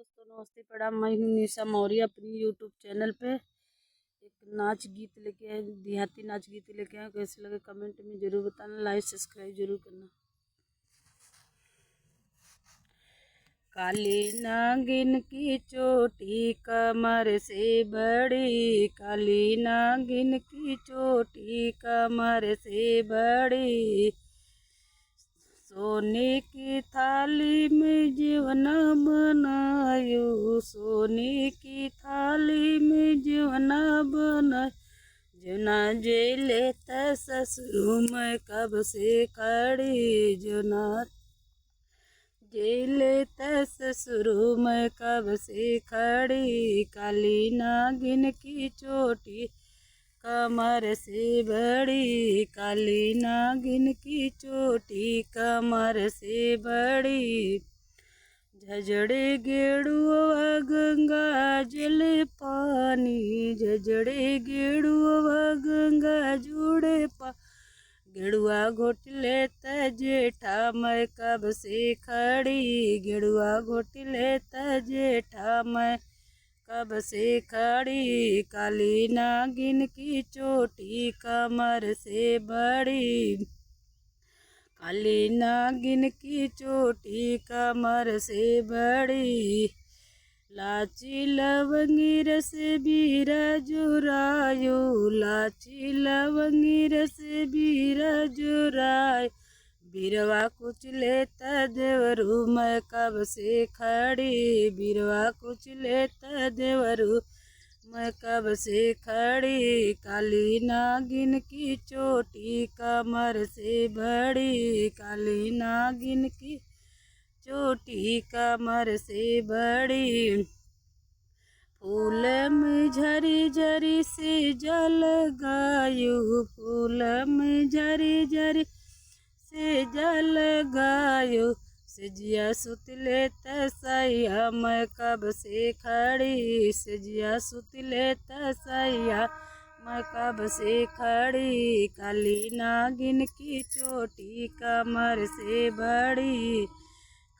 दोस्तों नमस्ते प्रणाम। मैं हूँ निशा मौर्य अपनी यूट्यूब चैनल पे एक नाच गीत लेके आए, देहाती नाच गीत लेके आए। कैसे लगे कमेंट में ज़रूर बताना, लाइक सब्सक्राइब जरूर करना। काली नागिन की चोटी कमर से बड़ी, काली नागिन की चोटी कमर से बड़ी, सोने की थाली में जीवना बनायो, सोने की थाली में जीवना बनायो, जना जेले ससुर में कब से खड़ी, जना जेले ससुर में कब से खड़ी। काली नागिन की चोटी कमर से बड़ी, काली नागिन की चोटी कमर से बड़ी, झजड़े गेड़ुआ गंगा जल पानी, झजड़े गेड़ुआ गंगा जुड़े पा, गेड़ुआ घोटले जेठा मैं कब से खड़ी, गेड़ुआ घोटले जेठा मैं कब से खड़ी। काली नागिन की चोटी कमर से बड़ी, काली नागिन की चोटी कमर से बड़ी, लाची लवंगी रस बीरा जुरायो, लाची लवंगी रस बीरा जुराय, बीरवा कुचले देवरू मैं कब से खड़ी, बीरवा कुचले देवरू मैं कब से खड़ी। काली नागिन की चोटी कमर से बड़ी, काली नागिन की चोटी कमर से बड़ी, फूल में झरी झरी से जल गायो, फूल में झरी झरी से जल गायो, सजिया सुतले तसैया मैं कब से खड़ी, सजिया सुतले तसैया मैं कब से खड़ी। काली नागिन की चोटी कमर से बड़ी,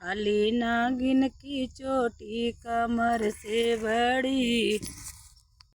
काली नागिन की चोटी कमर से बड़ी।